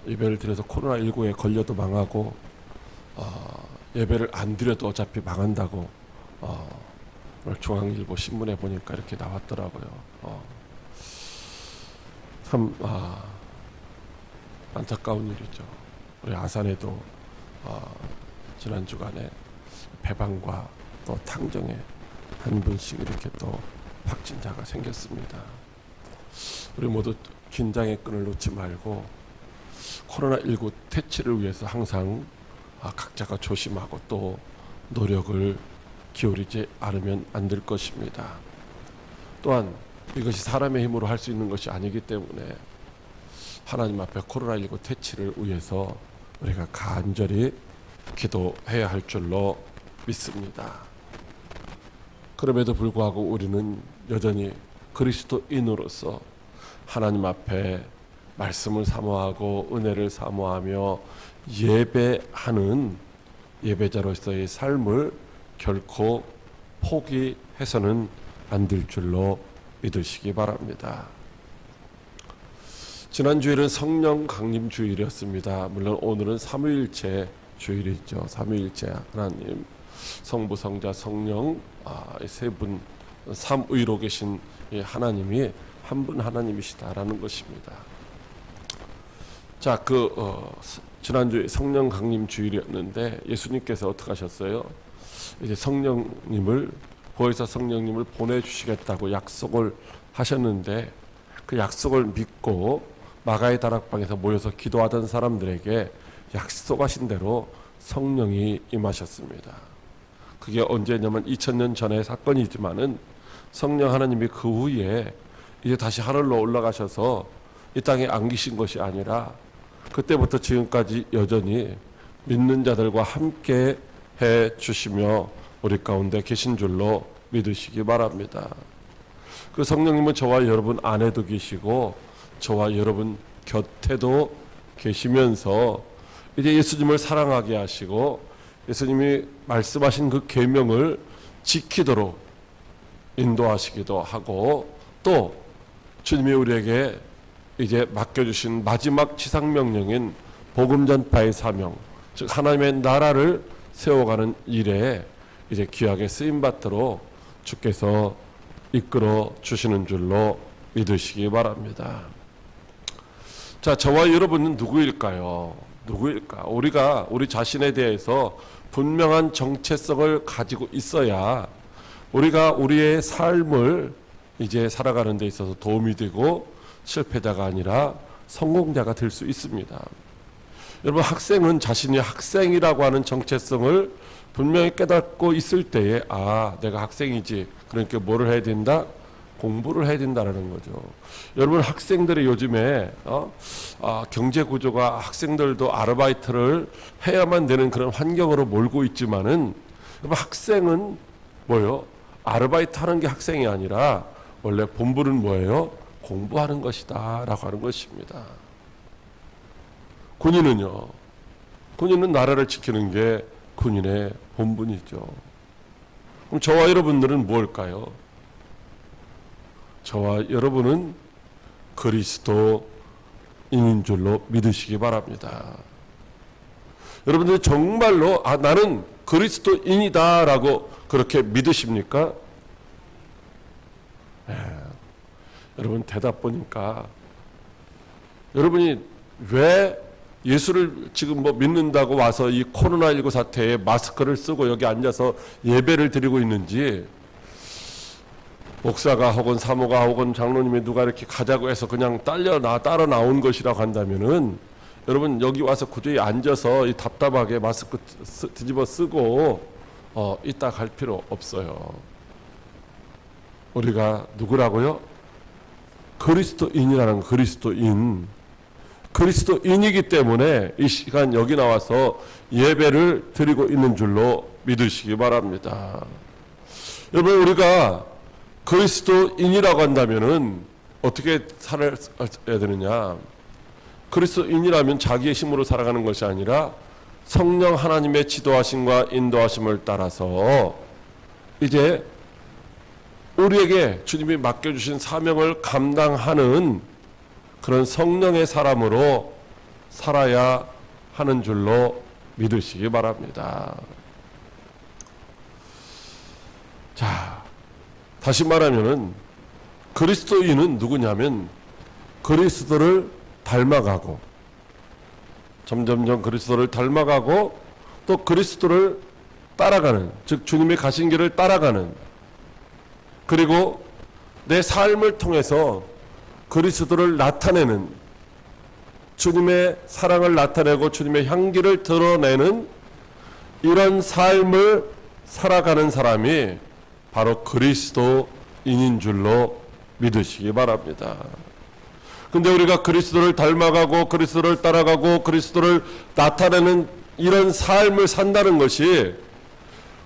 예배를 드려서 코로나19에 걸려도 망하고 예배를 안 드려도 어차피 망한다고 오늘 중앙일보 신문에 보니까 이렇게 나왔더라고요. 참 안타까운 일이죠. 우리 아산에도 지난 주간에 배방과 또 탕정에 한 분씩 이렇게 또 확진자가 생겼습니다. 우리 모두 긴장의 끈을 놓지 말고 코로나19 퇴치를 위해서 항상 각자가 조심하고 또 노력을 기울이지 않으면 안 될 것입니다. 또한 이것이 사람의 힘으로 할 수 있는 것이 아니기 때문에 하나님 앞에 코로나19 퇴치를 위해서 우리가 간절히 기도해야 할 줄로 믿습니다. 그럼에도 불구하고 우리는 여전히 그리스도인으로서 하나님 앞에 말씀을 사모하고 은혜를 사모하며 예배하는 예배자로서의 삶을 결코 포기해서는 안 될 줄로 믿으시기 바랍니다. 지난 주일은 성령 강림 주일이었습니다. 물론 오늘은 삼위일체 주일이죠. 삼위일체 하나님, 성부, 성자, 성령 세 분 삼위로 계신 이 하나님이 한 분 하나님이시다라는 것입니다. 자, 지난주에 성령 강림 주일이었는데 예수님께서 어떻게 하셨어요? 이제 보혜사 성령님을 보내주시겠다고 약속을 하셨는데 그 약속을 믿고 마가의 다락방에서 모여서 기도하던 사람들에게 약속하신 대로 성령이 임하셨습니다. 그게 언제냐면 2000년 전의 사건이지만은 성령 하나님이 그 후에 이제 다시 하늘로 올라가셔서 이 땅에 안 계신 것이 아니라 그때부터 지금까지 여전히 믿는 자들과 함께 해 주시며 우리 가운데 계신 줄로 믿으시기 바랍니다. 그 성령님은 저와 여러분 안에도 계시고 저와 여러분 곁에도 계시면서 이제 예수님을 사랑하게 하시고 예수님이 말씀하신 그 계명을 지키도록 인도하시기도 하고 또 주님이 우리에게 이제 맡겨주신 마지막 지상명령인 복음 전파의 사명, 즉 하나님의 나라를 세워가는 일에 이제 귀하게 쓰임받도록 주께서 이끌어 주시는 줄로 믿으시기 바랍니다. 자, 저와 여러분은 누구일까요? 우리가 우리 자신에 대해서 분명한 정체성을 가지고 있어야 우리가 우리의 삶을 이제 살아가는 데 있어서 도움이 되고 실패자가 아니라 성공자가 될 수 있습니다. 여러분, 학생은 자신이 학생이라고 하는 정체성을 분명히 깨닫고 있을 때에 내가 학생이지. 그러니까 뭐를 해야 된다? 공부를 해야 된다는 거죠. 여러분, 학생들이 요즘에 경제 구조가 학생들도 아르바이트를 해야만 되는 그런 환경으로 몰고 있지만은 여러분, 학생은 뭐예요? 아르바이트 하는 게 학생이 아니라 원래 본분은 뭐예요? 공부하는 것이다 라고 하는 것입니다. 군인은 나라를 지키는 게 군인의 본분이죠. 그럼 저와 여러분들은 무엇일까요? 저와 여러분은 그리스도인인 줄로 믿으시기 바랍니다. 여러분들이 정말로 나는 그리스도인이다 라고 그렇게 믿으십니까? 여러분, 대답 보니까 여러분이 왜 예수를 지금 믿는다고 와서 이 코로나19 사태에 마스크를 쓰고 여기 앉아서 예배를 드리고 있는지, 목사가 혹은 사모가 혹은 장로님이 누가 이렇게 가자고 해서 그냥 따라 나온 것이라고 한다면은 여러분, 여기 와서 굳이 앉아서 이 답답하게 마스크 뒤집어 쓰고 이따 갈 필요 없어요. 우리가 누구라고요? 그리스도인이라는 그리스도인이기 때문에 이 시간 여기 나와서 예배를 드리고 있는 줄로 믿으시기 바랍니다. 여러분, 우리가 그리스도인이라고 한다면은 어떻게 살아야 되느냐? 그리스도인이라면 자기의 힘으로 살아가는 것이 아니라 성령 하나님의 지도하심과 인도하심을 따라서 이제 우리에게 주님이 맡겨주신 사명을 감당하는 그런 성령의 사람으로 살아야 하는 줄로 믿으시기 바랍니다. 자, 다시 말하면은 그리스도인은 누구냐면 그리스도를 닮아가고 점점점 그리스도를 닮아가고 또 그리스도를 따라가는, 즉 주님의 가신 길을 따라가는, 그리고 내 삶을 통해서 그리스도를 나타내는, 주님의 사랑을 나타내고 주님의 향기를 드러내는 이런 삶을 살아가는 사람이 바로 그리스도인인 줄로 믿으시기 바랍니다. 근데 우리가 그리스도를 닮아가고 그리스도를 따라가고 그리스도를 나타내는 이런 삶을 산다는 것이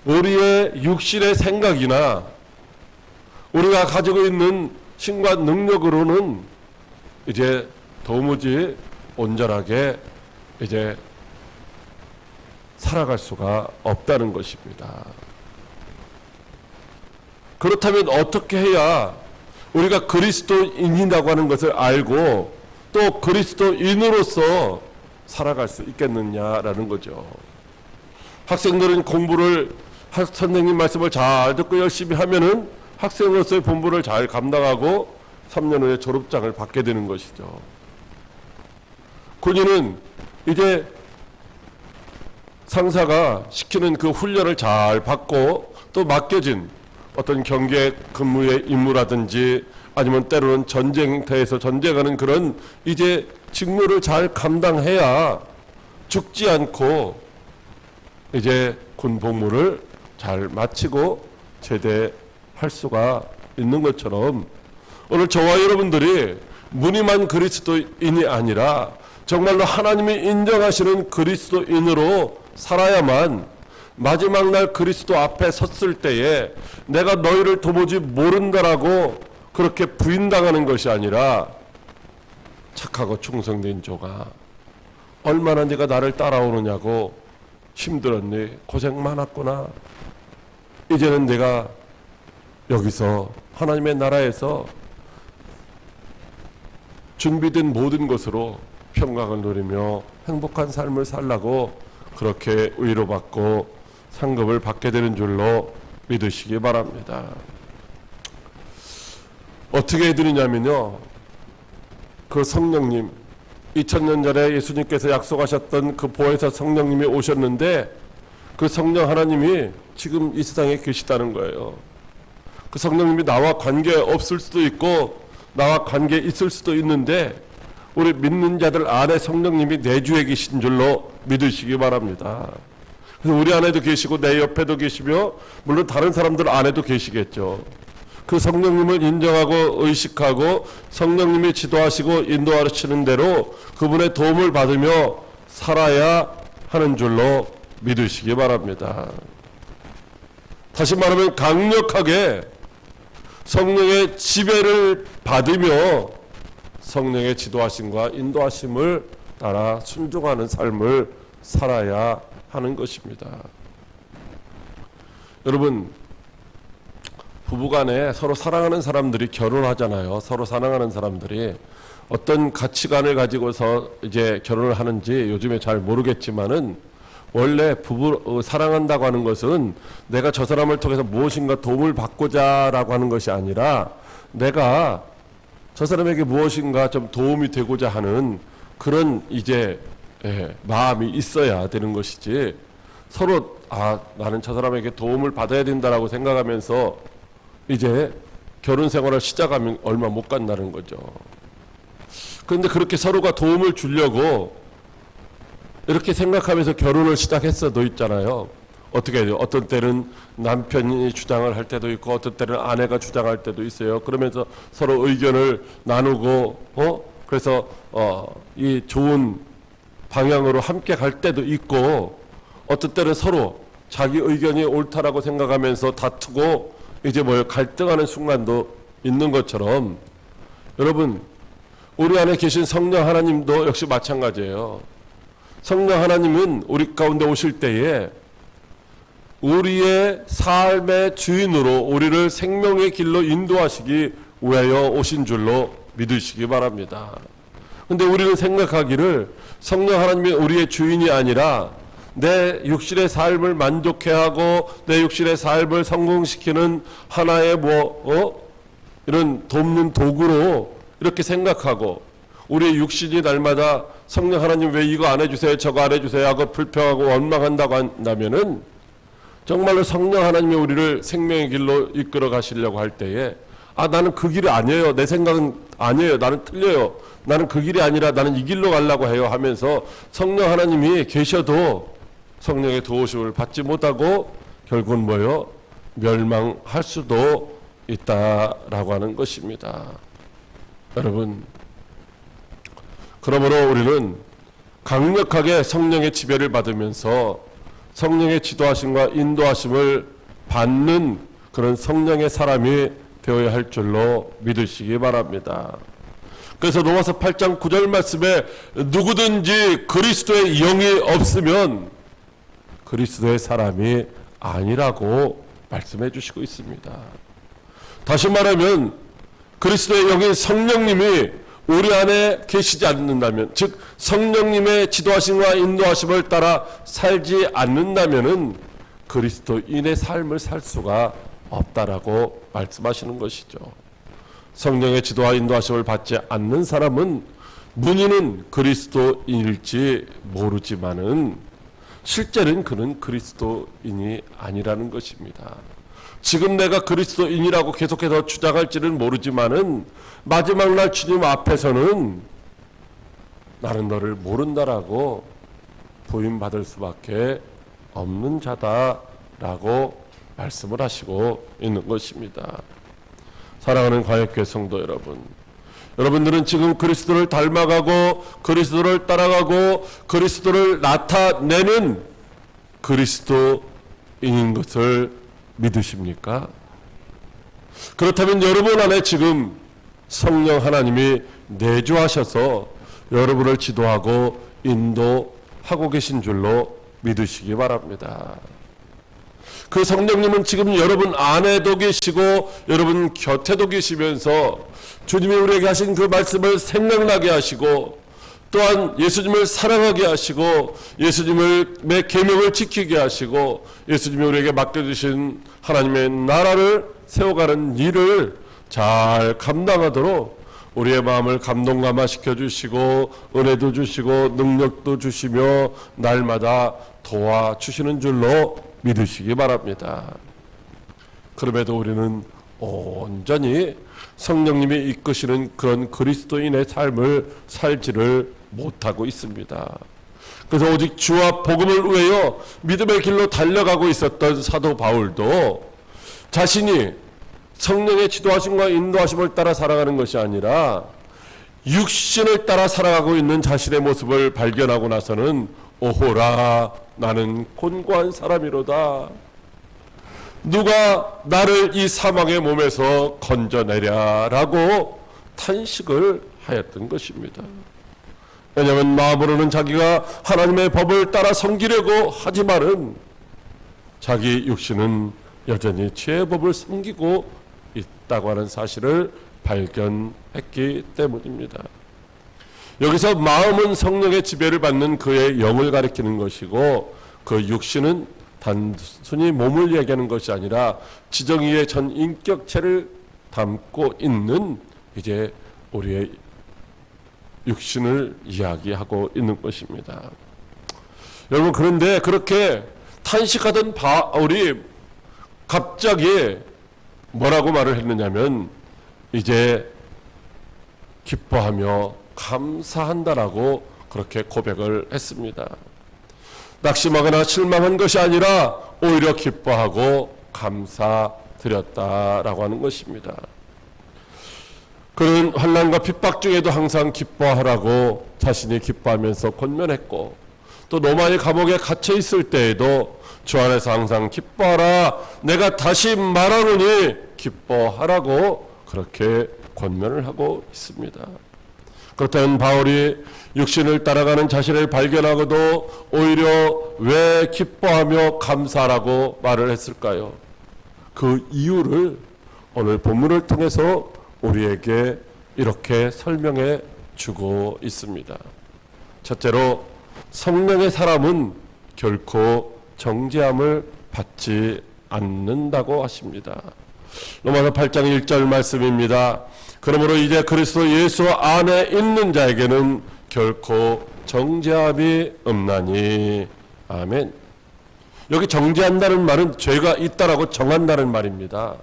우리의 육신의 생각이나 우리가 가지고 있는 힘과 능력으로는 이제 도무지 온전하게 이제 살아갈 수가 없다는 것입니다. 그렇다면 어떻게 해야 우리가 그리스도인이라고 하는 것을 알고 또 그리스도인으로서 살아갈 수 있겠느냐라는 거죠. 학생들은 공부를 선생님 말씀을 잘 듣고 열심히 하면은 학생으로서의 본분을 잘 감당하고 3년 후에 졸업장을 받게 되는 것이죠. 군인은 이제 상사가 시키는 그 훈련을 잘 받고 또 맡겨진 어떤 경계 근무의 임무라든지 아니면 때로는 전쟁터에서 전쟁하는 그런 이제 직무를 잘 감당해야 죽지 않고 이제 군 복무를 잘 마치고 제대할 수가 있는 것처럼 오늘 저와 여러분들이 무늬만 그리스도인이 아니라 정말로 하나님이 인정하시는 그리스도인으로 살아야만 마지막 날 그리스도 앞에 섰을 때에 내가 너희를 도무지 모른다라고 그렇게 부인당하는 것이 아니라 착하고 충성된 조가 얼마나 네가 나를 따라오느냐고 힘들었니? 고생 많았구나. 이제는 내가 여기서 하나님의 나라에서 준비된 모든 것으로 평강을 누리며 행복한 삶을 살라고 그렇게 위로받고 상급을 받게 되는 줄로 믿으시기 바랍니다. 어떻게 해드리냐면요, 그 성령님 2000년 전에 예수님께서 약속하셨던 그 보혜사 성령님이 오셨는데 그 성령 하나님이 지금 이 세상에 계시다는 거예요. 그 성령님이 나와 관계 없을 수도 있고 나와 관계 있을 수도 있는데 우리 믿는 자들 안에 성령님이 내주에 계신 줄로 믿으시기 바랍니다. 그래서 우리 안에도 계시고 내 옆에도 계시며 물론 다른 사람들 안에도 계시겠죠. 그 성령님을 인정하고 의식하고 성령님이 지도하시고 인도하시는 대로 그분의 도움을 받으며 살아야 하는 줄로 믿으시기 바랍니다. 다시 말하면 강력하게 성령의 지배를 받으며 성령의 지도하심과 인도하심을 따라 순종하는 삶을 살아야 하는 것입니다. 여러분, 부부간에 서로 사랑하는 사람들이 결혼하잖아요. 서로 사랑하는 사람들이 어떤 가치관을 가지고서 이제 결혼을 하는지 요즘에 잘 모르겠지만은 원래 부부 사랑한다고 하는 것은 내가 저 사람을 통해서 무엇인가 도움을 받고자라고 하는 것이 아니라 내가 저 사람에게 무엇인가 좀 도움이 되고자 하는 그런 이제 마음이 있어야 되는 것이지 서로 나는 저 사람에게 도움을 받아야 된다라고 생각하면서 이제 결혼 생활을 시작하면 얼마 못 간다는 거죠. 그런데 그렇게 서로가 도움을 주려고 이렇게 생각하면서 결혼을 시작했어도 있잖아요. 어떻게 해야 돼요? 어떤 때는 남편이 주장을 할 때도 있고 어떤 때는 아내가 주장할 때도 있어요. 그러면서 서로 의견을 나누고 그래서 이 좋은 방향으로 함께 갈 때도 있고 어떤 때는 서로 자기 의견이 옳다라고 생각하면서 다투고 이제 갈등하는 순간도 있는 것처럼 여러분 우리 안에 계신 성령 하나님도 역시 마찬가지예요. 성령 하나님은 우리 가운데 오실 때에 우리의 삶의 주인으로 우리를 생명의 길로 인도하시기 위하여 오신 줄로 믿으시기 바랍니다. 근데 우리는 생각하기를 성령 하나님이 우리의 주인이 아니라 내 육신의 삶을 만족해하고 내 육신의 삶을 성공시키는 하나의 이런 돕는 도구로 이렇게 생각하고 우리의 육신이 날마다 성령 하나님 왜 이거 안 해주세요 저거 안 해주세요 하고 불평하고 원망한다고 한다면은 정말로 성령 하나님이 우리를 생명의 길로 이끌어 가시려고 할 때에 나는 그 길이 아니에요. 내 생각은 아니에요. 나는 틀려요. 나는 그 길이 아니라 나는 이 길로 가려고 해요 하면서 성령 하나님이 계셔도 성령의 도우심을 받지 못하고 결국은 멸망할 수도 있다라고 하는 것입니다. 여러분, 그러므로 우리는 강력하게 성령의 지배를 받으면서 성령의 지도하심과 인도하심을 받는 그런 성령의 사람이 되어야 할 줄로 믿으시기 바랍니다. 그래서 로마서 8장 9절 말씀에 누구든지 그리스도의 영이 없으면 그리스도의 사람이 아니라고 말씀해 주시고 있습니다. 다시 말하면 그리스도의 영인 성령님이 우리 안에 계시지 않는다면, 즉 성령님의 지도하심과 인도하심을 따라 살지 않는다면은 그리스도인의 삶을 살 수가 없다라고 말씀하시는 것이죠. 성령의 지도와 인도하심을 받지 않는 사람은 문의는 그리스도인일지 모르지만은 실제는 그는 그리스도인이 아니라는 것입니다. 지금 내가 그리스도인이라고 계속해서 주장할지는 모르지만은 마지막 날 주님 앞에서는 나는 너를 모른다라고 부인받을 수밖에 없는 자다라고 말씀을 하시고 있는 것입니다. 사랑하는 광역교회 성도 여러분, 여러분들은 지금 그리스도를 닮아가고 그리스도를 따라가고 그리스도를 나타내는 그리스도인인 것을 믿으십니까? 그렇다면 여러분 안에 지금 성령 하나님이 내주하셔서 여러분을 지도하고 인도하고 계신 줄로 믿으시기 바랍니다. 그 성령님은 지금 여러분 안에도 계시고 여러분 곁에도 계시면서 주님이 우리에게 하신 그 말씀을 생각나게 하시고 또한 예수님을 사랑하게 하시고 예수님의 계명을 지키게 하시고 예수님이 우리에게 맡겨주신 하나님의 나라를 세워가는 일을 잘 감당하도록 우리의 마음을 감동감화시켜 주시고 은혜도 주시고 능력도 주시며 날마다 도와주시는 줄로 믿으시기 바랍니다. 그럼에도 우리는 온전히 성령님이 이끄시는 그런 그리스도인의 삶을 살지를 못하고 있습니다. 그래서 오직 주와 복음을 위하여 믿음의 길로 달려가고 있었던 사도 바울도 자신이 성령의 지도하심과 인도하심을 따라 살아가는 것이 아니라 육신을 따라 살아가고 있는 자신의 모습을 발견하고 나서는 오호라 나는 곤고한 사람이로다. 누가 나를 이 사망의 몸에서 건져내랴라고 탄식을 하였던 것입니다. 왜냐하면 마음으로는 자기가 하나님의 법을 따라 섬기려고 하지만은 자기 육신은 여전히 죄의 법을 섬기고 있다고 하는 사실을 발견했기 때문입니다. 여기서 마음은 성령의 지배를 받는 그의 영을 가리키는 것이고 그 육신은 단순히 몸을 얘기하는 것이 아니라 지정의의 전 인격체를 담고 있는 이제 우리의 육신을 이야기하고 있는 것입니다. 여러분, 그런데 그렇게 탄식하던 바울이 갑자기 뭐라고 말을 했느냐면 이제 기뻐하며 감사한다라고 그렇게 고백을 했습니다. 낙심하거나 실망한 것이 아니라 오히려 기뻐하고 감사드렸다라고 하는 것입니다. 그는 환난과 핍박 중에도 항상 기뻐하라고 자신이 기뻐하면서 권면했고 또 로마의 감옥에 갇혀 있을 때에도 주 안에서 항상 기뻐하라 내가 다시 말하노니 기뻐하라고 그렇게 권면을 하고 있습니다. 그렇다면 바울이 육신을 따라가는 자신을 발견하고도 오히려 왜 기뻐하며 감사라고 말을 했을까요? 그 이유를 오늘 본문을 통해서 우리에게 이렇게 설명해 주고 있습니다. 첫째로 성령의 사람은 결코 정죄함을 받지 않는다고 하십니다. 로마서 8장 1절 말씀입니다. 그러므로 이제 그리스도 예수 안에 있는 자에게는 결코 정죄함이 없나니. 아멘. 여기 정죄한다는 말은 죄가 있다라고 정한다는 말입니다.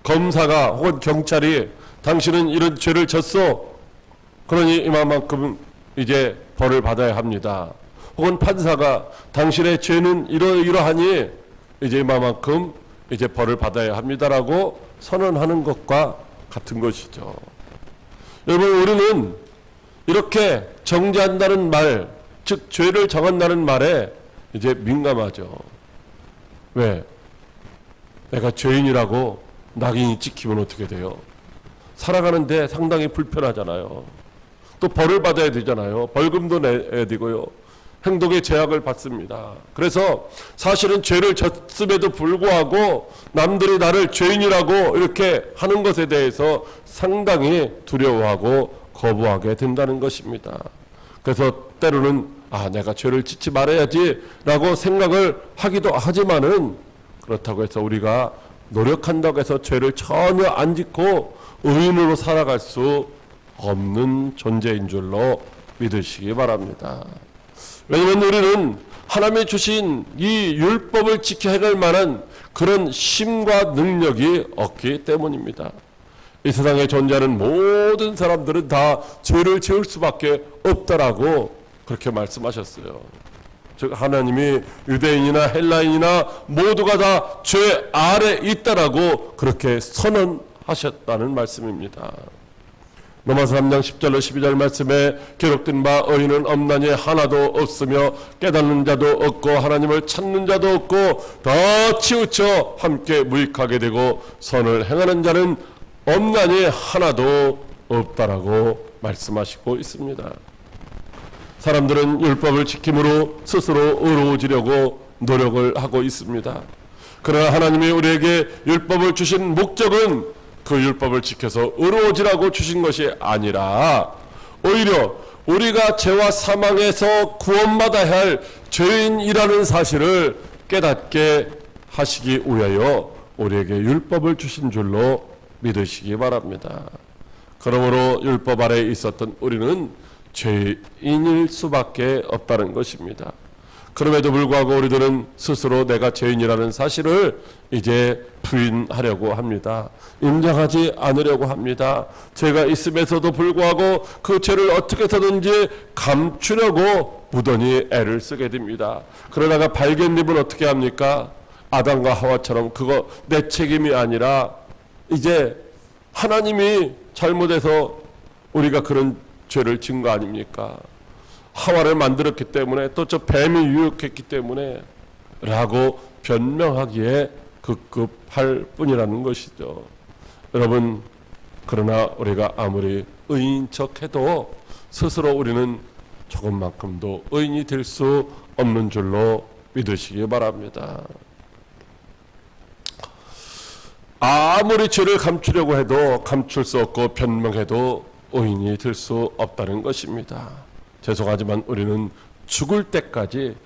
검사가 혹은 경찰이 당신은 이런 죄를 졌어, 그러니 이만큼 이제 벌을 받아야 합니다. 혹은 판사가 당신의 죄는 이러이러하니 이제 이만큼 이제 벌을 받아야 합니다라고 선언하는 것과 같은 것이죠. 여러분, 우리는 이렇게 정죄한다는 말, 즉 죄를 정한다는 말에 이제 민감하죠. 왜? 내가 죄인이라고 낙인이 찍히면 어떻게 돼요? 살아가는데 상당히 불편하잖아요. 또 벌을 받아야 되잖아요. 벌금도 내야 되고요. 행동의 제약을 받습니다. 그래서 사실은 죄를 졌음에도 불구하고 남들이 나를 죄인이라고 이렇게 하는 것에 대해서 상당히 두려워하고 거부하게 된다는 것입니다. 그래서 때로는 내가 죄를 짓지 말아야지 라고 생각을 하기도 하지만은, 그렇다고 해서 우리가 노력한다고 해서 죄를 전혀 안 짓고 의인으로 살아갈 수 없는 존재인 줄로 믿으시기 바랍니다. 왜냐하면 우리는 하나님이 주신 이 율법을 지켜야 할 만한 그런 힘과 능력이 없기 때문입니다. 이 세상에 존재하는 모든 사람들은 다 죄를 지을 수밖에 없다라고 그렇게 말씀하셨어요. 즉 하나님이 유대인이나 헬라인이나 모두가 다 죄 아래 있다라고 그렇게 선언하셨다는 말씀입니다. 로마서 3장 10절로 12절 말씀에 기록된 바 의인은 없나니 하나도 없으며 깨닫는 자도 없고 하나님을 찾는 자도 없고 다 치우쳐 함께 무익하게 되고 선을 행하는 자는 없나니 하나도 없다라고 말씀하시고 있습니다. 사람들은 율법을 지킴으로 스스로 의로워지려고 노력을 하고 있습니다. 그러나 하나님이 우리에게 율법을 주신 목적은 그 율법을 지켜서 의로워지라고 주신 것이 아니라 오히려 우리가 죄와 사망에서 구원받아야 할 죄인이라는 사실을 깨닫게 하시기 위하여 우리에게 율법을 주신 줄로 믿으시기 바랍니다. 그러므로 율법 아래에 있었던 우리는 죄인일 수밖에 없다는 것입니다. 그럼에도 불구하고 우리들은 스스로 내가 죄인이라는 사실을 이제 부인하려고 합니다. 인정하지 않으려고 합니다. 죄가 있음에서도 불구하고 그 죄를 어떻게 해서든지 감추려고 무던히 애를 쓰게 됩니다. 그러다가 발견입은 어떻게 합니까? 아담과 하와처럼 그거 내 책임이 아니라 이제 하나님이 잘못해서 우리가 그런 죄를 지은 거 아닙니까? 하와를 만들었기 때문에 또 저 뱀이 유혹했기 때문에 라고 변명하기에 급급할 뿐이라는 것이죠. 여러분, 그러나 우리가 아무리 의인 척해도 스스로 우리는 조금만큼도 의인이 될 수 없는 줄로 믿으시기 바랍니다. 아무리 죄를 감추려고 해도 감출 수 없고 변명해도 의인이 될 수 없다는 것입니다. 죄송하지만 우리는 죽을 때까지,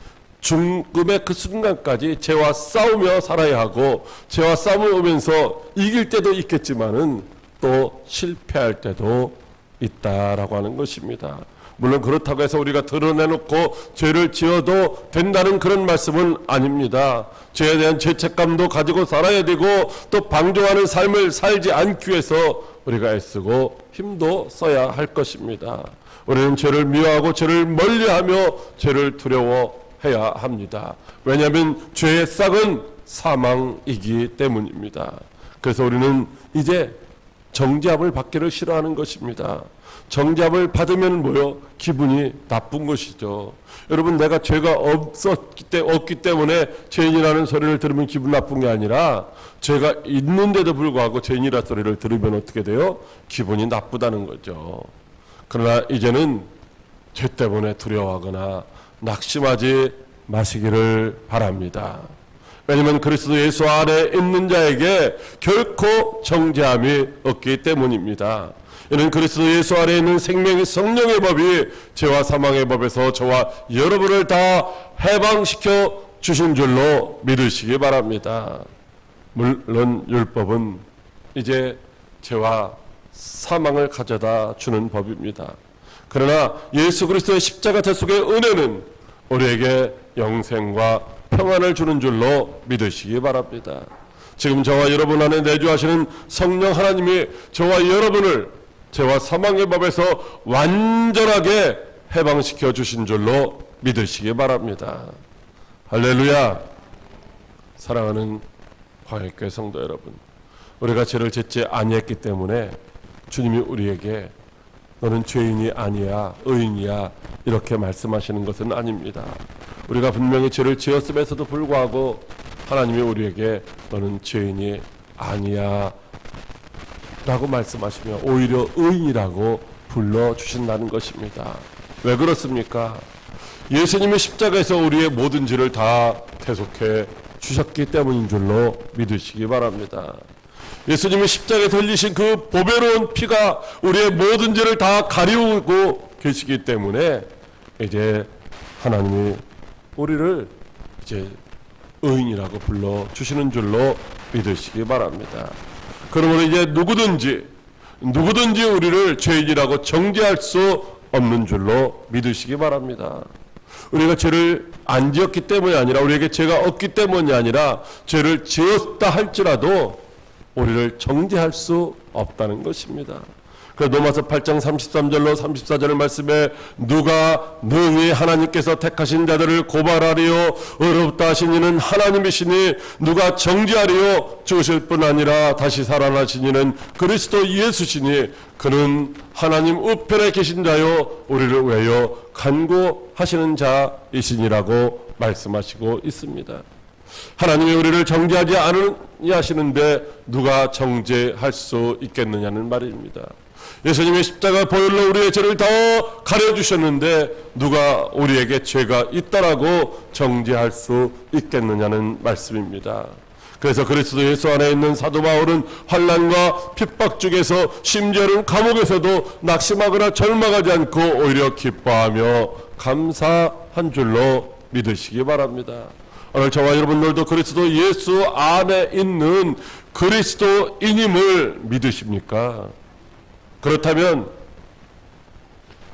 죽음의 그 순간까지 죄와 싸우며 살아야 하고 죄와 싸우면서 이길 때도 있겠지만은 또 실패할 때도 있다라고 하는 것입니다. 물론 그렇다고 해서 우리가 드러내놓고 죄를 지어도 된다는 그런 말씀은 아닙니다. 죄에 대한 죄책감도 가지고 살아야 되고 또 방종하는 삶을 살지 않기 위해서 우리가 애쓰고 힘도 써야 할 것입니다. 우리는 죄를 미워하고 죄를 멀리하며 죄를 두려워해야 합니다. 왜냐하면 죄의 싹은 사망이기 때문입니다. 그래서 우리는 이제 정죄함을 받기를 싫어하는 것입니다. 정죄함을 받으면 뭐요? 기분이 나쁜 것이죠. 여러분, 내가 죄가 없기 때문에 죄인이라는 소리를 들으면 기분 나쁜 게 아니라 죄가 있는데도 불구하고 죄인이라는 소리를 들으면 어떻게 돼요? 기분이 나쁘다는 거죠. 그러나 이제는 죄 때문에 두려워하거나 낙심하지 마시기를 바랍니다. 왜냐하면 그리스도 예수 안에 있는 자에게 결코 정죄함이 없기 때문입니다. 이는 그리스도 예수 안에 있는 생명의 성령의 법이 죄와 사망의 법에서 저와 여러분을 다 해방시켜 주신 줄로 믿으시기 바랍니다. 물론 율법은 이제 죄와 사망을 가져다 주는 법입니다. 그러나 예수 그리스도의 십자가 대속의 은혜는 우리에게 영생과 평안을 주는 줄로 믿으시기 바랍니다. 지금 저와 여러분 안에 내주하시는 성령 하나님이 저와 여러분을 죄와 사망의 법에서 완전하게 해방시켜 주신 줄로 믿으시기 바랍니다. 할렐루야. 사랑하는 광역교회 성도 여러분, 우리가 죄를 짓지 아니했기 때문에 주님이 우리에게 너는 죄인이 아니야, 의인이야 이렇게 말씀하시는 것은 아닙니다. 우리가 분명히 죄를 지었음에도 불구하고 하나님이 우리에게 너는 죄인이 아니야 라고 말씀하시며 오히려 의인이라고 불러주신다는 것입니다. 왜 그렇습니까? 예수님이 십자가에서 우리의 모든 죄를 다 대속해 주셨기 때문인 줄로 믿으시기 바랍니다. 예수님이 십자가에 흘리신 그 보배로운 피가 우리의 모든 죄를 다 가리우고 계시기 때문에 이제 하나님이 우리를 이제 의인이라고 불러주시는 줄로 믿으시기 바랍니다. 그러므로 이제 누구든지 우리를 죄인이라고 정죄할 수 없는 줄로 믿으시기 바랍니다. 우리가 죄를 안 지었기 때문이 아니라 우리에게 죄가 없기 때문이 아니라 죄를 지었다 할지라도 우리를 정죄할 수 없다는 것입니다. 그래서 로마서 8장 33절로 34절 말씀에 누가 능히 하나님께서 택하신 자들을 고발하리요 어렵다 하신 이는 하나님이시니 누가 정죄하리요 죽으실 뿐 아니라 다시 살아나신 이는 그리스도 예수시니 그는 하나님 우편에 계신 자요 우리를 위하여 간구하시는 자이시니라고 말씀하시고 있습니다. 하나님이 우리를 정죄하지 않으시는데 누가 정죄할 수 있겠느냐는 말입니다. 예수님의 십자가 보혈로 우리의 죄를 더 가려주셨는데 누가 우리에게 죄가 있다라고 정죄할 수 있겠느냐는 말씀입니다. 그래서 그리스도 예수 안에 있는 사도 바울은 환난과 핍박 중에서 심지어는 감옥에서도 낙심하거나 절망하지 않고 오히려 기뻐하며 감사한 줄로 믿으시기 바랍니다. 오늘 저와 여러분들도 그리스도 예수 안에 있는 그리스도인임을 믿으십니까? 그렇다면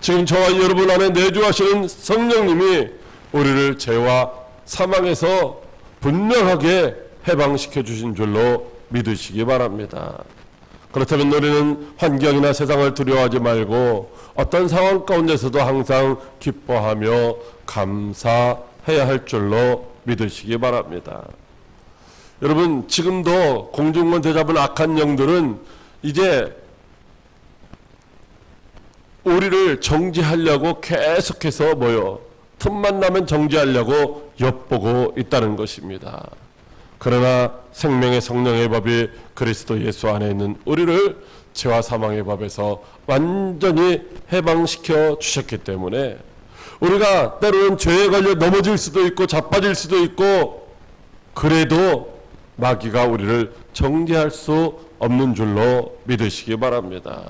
지금 저와 여러분 안에 내주하시는 성령님이 우리를 죄와 사망에서 분명하게 해방시켜 주신 줄로 믿으시기 바랍니다. 그렇다면 우리는 환경이나 세상을 두려워하지 말고 어떤 상황 가운데서도 항상 기뻐하며 감사해야 할 줄로 믿으시기 바랍니다. 여러분 지금도 공중권 되잡은 악한 영들은 이제 우리를 정죄하려고 계속해서 틈만 나면 정죄하려고 엿보고 있다는 것입니다. 그러나 생명의 성령의 법이 그리스도 예수 안에 있는 우리를 죄와 사망의 법에서 완전히 해방시켜 주셨기 때문에 우리가 때로는 죄에 걸려 넘어질 수도 있고 자빠질 수도 있고 그래도 마귀가 우리를 정죄할 수 없는 줄로 믿으시기 바랍니다.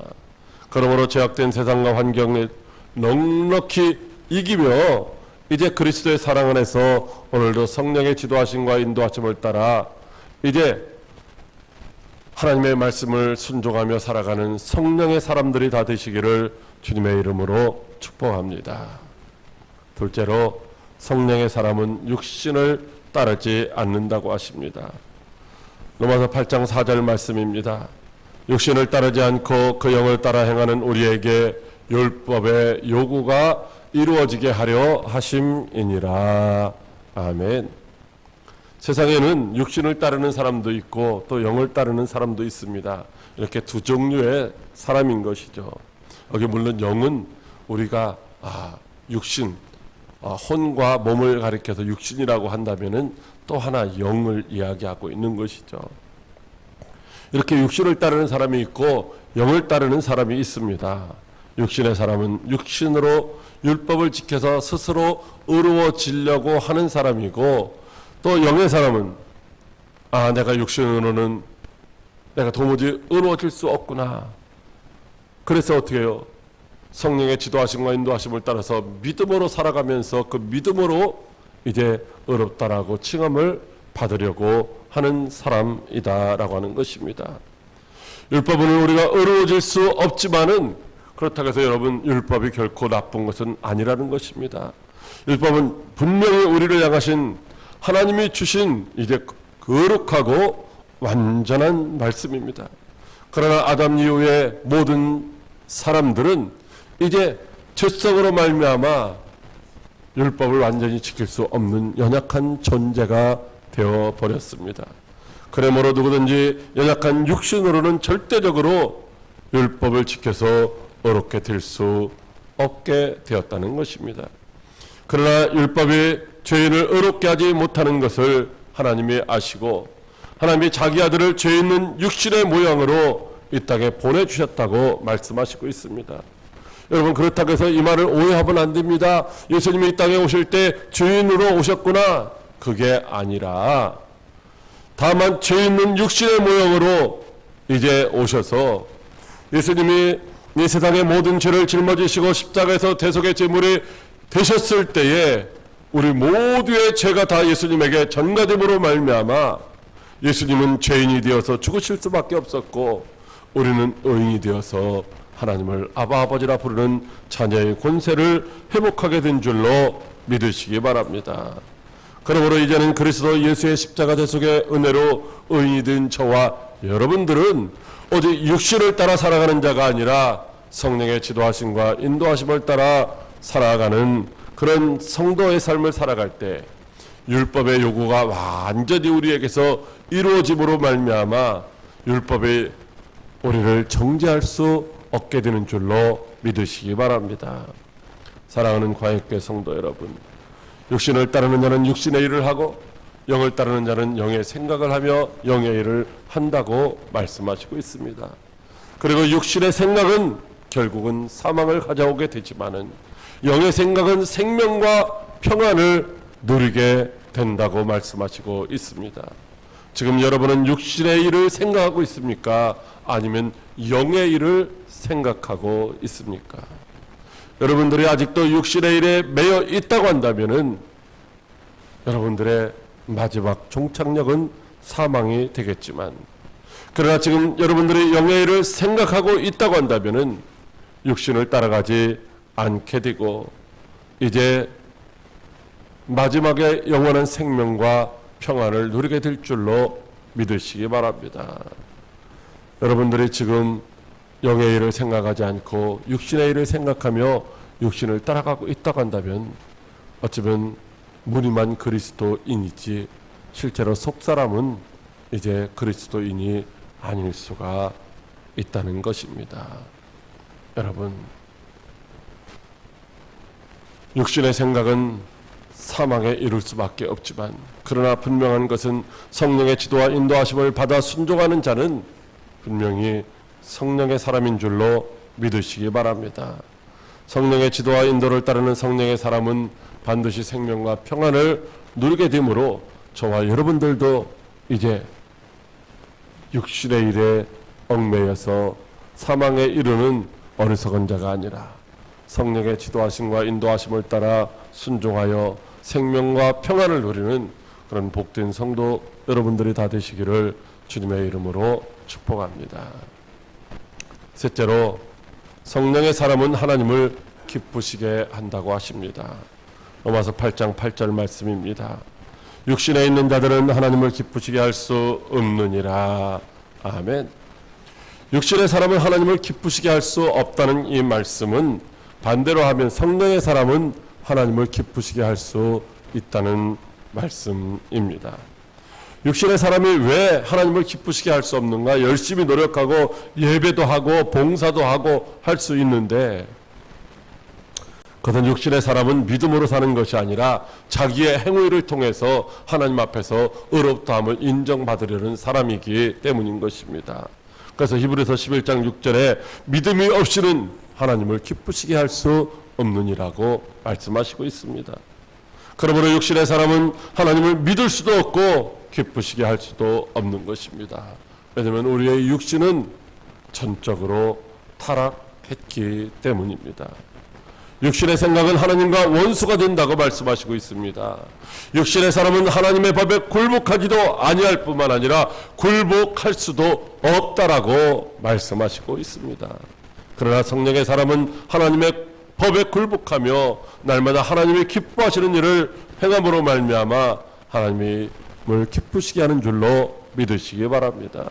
그러므로 제약된 세상과 환경을 넉넉히 이기며 이제 그리스도의 사랑 안에서 오늘도 성령의 지도하심과 인도하심을 따라 이제 하나님의 말씀을 순종하며 살아가는 성령의 사람들이 다 되시기를 주님의 이름으로 축복합니다. 둘째로 성령의 사람은 육신을 따르지 않는다고 하십니다. 로마서 8장 4절 말씀입니다. 육신을 따르지 않고 그 영을 따라 행하는 우리에게 율법의 요구가 이루어지게 하려 하심이니라. 아멘. 세상에는 육신을 따르는 사람도 있고 또 영을 따르는 사람도 있습니다. 이렇게 두 종류의 사람인 것이죠. 여기 물론 영은 우리가 육신, 혼과 몸을 가리켜서 육신이라고 한다면은 또 하나 영을 이야기하고 있는 것이죠. 이렇게 육신을 따르는 사람이 있고 영을 따르는 사람이 있습니다. 육신의 사람은 육신으로 율법을 지켜서 스스로 의로워지려고 하는 사람이고 또 영의 사람은 내가 육신으로는 내가 도무지 의로워질 수 없구나. 그래서 어떻게 해요? 성령의 지도하심과 인도하심을 따라서 믿음으로 살아가면서 그 믿음으로 이제 의롭다라고 칭함을 받으려고 하는 사람이다라고 하는 것입니다. 율법은 우리가 의로워질 수 없지만은 그렇다고 해서 여러분 율법이 결코 나쁜 것은 아니라는 것입니다. 율법은 분명히 우리를 향하신 하나님이 주신 이제 거룩하고 완전한 말씀입니다. 그러나 아담 이후의 모든 사람들은 이제 죄성으로 말미암아 율법을 완전히 지킬 수 없는 연약한 존재가 되어 버렸습니다. 그러므로 누구든지 연약한 육신으로는 절대적으로 율법을 지켜서 의롭게 될 수 없게 되었다는 것입니다. 그러나 율법이 죄인을 의롭게 하지 못하는 것을 하나님이 아시고 하나님이 자기 아들을 죄 있는 육신의 모양으로 이 땅에 보내주셨다고 말씀하시고 있습니다. 여러분 그렇다고 해서 이 말을 오해하면 안 됩니다. 예수님이 이 땅에 오실 때 죄인으로 오셨구나. 그게 아니라 다만 죄 있는 육신의 모양으로 이제 오셔서 예수님이 이 세상의 모든 죄를 짊어지시고 십자가에서 대속의 제물이 되셨을 때에 우리 모두의 죄가 다 예수님에게 전가됨으로 말미암아 예수님은 죄인이 되어서 죽으실 수밖에 없었고 우리는 의인이 되어서 하나님을 아버지라 부르는 자녀의 권세를 회복하게 된 줄로 믿으시기 바랍니다. 그러므로 이제는 그리스도 예수의 십자가 대속의 은혜로 의인이 된 저와 여러분들은 오직 육신을 따라 살아가는 자가 아니라 성령의 지도하심과 인도하심을 따라 살아가는 그런 성도의 삶을 살아갈 때 율법의 요구가 완전히 우리에게서 이루어짐으로 말미암아 율법이 우리를 정죄할 수 없게 되는 줄로 믿으시기 바랍니다. 사랑하는 광역교회 성도 여러분, 육신을 따르는 자는 육신의 일을 하고 영을 따르는 자는 영의 생각을 하며 영의 일을 한다고 말씀하시고 있습니다. 그리고 육신의 생각은 결국은 사망을 가져오게 되지만은 영의 생각은 생명과 평안을 누리게 된다고 말씀하시고 있습니다. 지금 여러분은 육신의 일을 생각하고 있습니까? 아니면 영의 일을 생각하고 있습니까? 여러분들이 아직도 육신의 일에 매여 있다고 한다면은 여러분들의 마지막 종착역은 사망이 되겠지만, 그러나 지금 여러분들이 영의 일을 생각하고 있다고 한다면은 육신을 따라가지 않게 되고 이제 마지막에 영원한 생명과 평안을 누리게 될 줄로 믿으시기 바랍니다. 여러분들이 지금 영의 일을 생각하지 않고 육신의 일을 생각하며 육신을 따라가고 있다고 한다면 어쩌면 무늬만 그리스도인이지 실제로 속사람은 이제 그리스도인이 아닐 수가 있다는 것입니다. 여러분, 육신의 생각은 사망에 이를 수밖에 없지만 그러나 분명한 것은 성령의 지도와 인도하심을 받아 순종하는 자는 분명히 성령의 사람인 줄로 믿으시기 바랍니다. 성령의 지도와 인도를 따르는 성령의 사람은 반드시 생명과 평안을 누리게 되므로 저와 여러분들도 이제 육신의 일에 얽매여서 사망에 이르는 어리석은 자가 아니라 성령의 지도하심과 인도하심을 따라 순종하여 생명과 평안을 누리는 그런 복된 성도 여러분들이 다 되시기를 주님의 이름으로 축복합니다. 셋째로, 성령의 사람은 하나님을 기쁘시게 한다고 하십니다. 로마서 8장 8절 말씀입니다. 육신에 있는 자들은 하나님을 기쁘시게 할 수 없느니라. 아멘. 육신의 사람은 하나님을 기쁘시게 할 수 없다는 이 말씀은 반대로 하면 성령의 사람은 하나님을 기쁘시게 할 수 있다는 말씀입니다. 육신의 사람이 왜 하나님을 기쁘시게 할 수 없는가? 열심히 노력하고 예배도 하고 봉사도 하고 할 수 있는데, 그것은 육신의 사람은 믿음으로 사는 것이 아니라 자기의 행위를 통해서 하나님 앞에서 의롭다함을 인정받으려는 사람이기 때문인 것입니다. 그래서 히브리서 11장 6절에 믿음이 없이는 하나님을 기쁘시게 할 수 없느니라고 말씀하시고 있습니다. 그러므로 육신의 사람은 하나님을 믿을 수도 없고 기쁘시게 할 수도 없는 것입니다. 왜냐하면 우리의 육신은 전적으로 타락했기 때문입니다. 육신의 생각은 하나님과 원수가 된다고 말씀하시고 있습니다. 육신의 사람은 하나님의 법에 굴복하지도 아니할 뿐만 아니라 굴복할 수도 없다라고 말씀하시고 있습니다. 그러나 성령의 사람은 하나님의 법에 굴복하며 날마다 하나님이 기뻐하시는 일을 행함으로 말미암아 하나님을 기쁘시게 하는 줄로 믿으시기 바랍니다.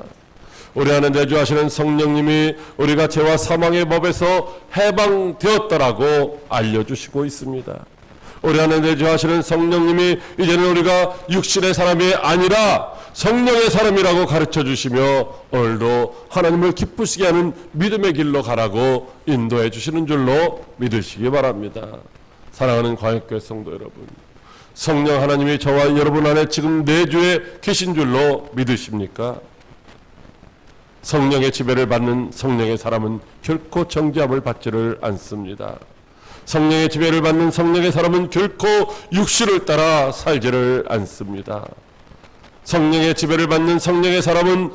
우리 안에 내주하시는 성령님이 우리가 죄와 사망의 법에서 해방되었다라고 알려주시고 있습니다. 우리 안에 내주하시는 성령님이 이제는 우리가 육신의 사람이 아니라 성령의 사람이라고 가르쳐 주시며 오늘도 하나님을 기쁘시게 하는 믿음의 길로 가라고 인도해 주시는 줄로 믿으시기 바랍니다. 사랑하는 광역교회 성도 여러분, 성령 하나님이 저와 여러분 안에 지금 내주에 계신 줄로 믿으십니까? 성령의 지배를 받는 성령의 사람은 결코 정죄함을 받지를 않습니다. 성령의 지배를 받는 성령의 사람은 결코 육신을 따라 살지를 않습니다. 성령의 지배를 받는 성령의 사람은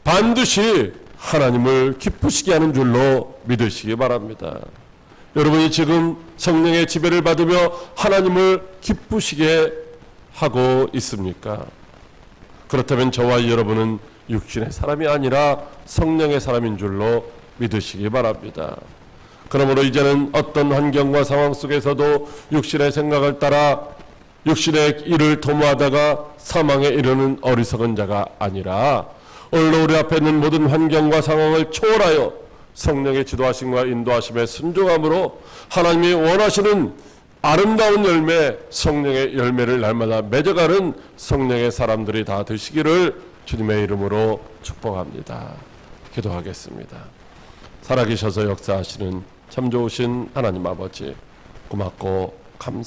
반드시 하나님을 기쁘시게 하는 줄로 믿으시기 바랍니다. 여러분이 지금 성령의 지배를 받으며 하나님을 기쁘시게 하고 있습니까? 그렇다면 저와 여러분은 육신의 사람이 아니라 성령의 사람인 줄로 믿으시기 바랍니다. 그러므로 이제는 어떤 환경과 상황 속에서도 육신의 생각을 따라 육신의 일을 도모하다가 사망에 이르는 어리석은 자가 아니라 오늘 우리 앞에 있는 모든 환경과 상황을 초월하여 성령의 지도하심과 인도하심에 순종함으로 하나님이 원하시는 아름다운 열매, 성령의 열매를 날마다 맺어가는 성령의 사람들이 다 되시기를 주님의 이름으로 축복합니다. 기도하겠습니다. 살아계셔서 역사하시는 참 좋으신 하나님 아버지, 고맙고 감사합니다.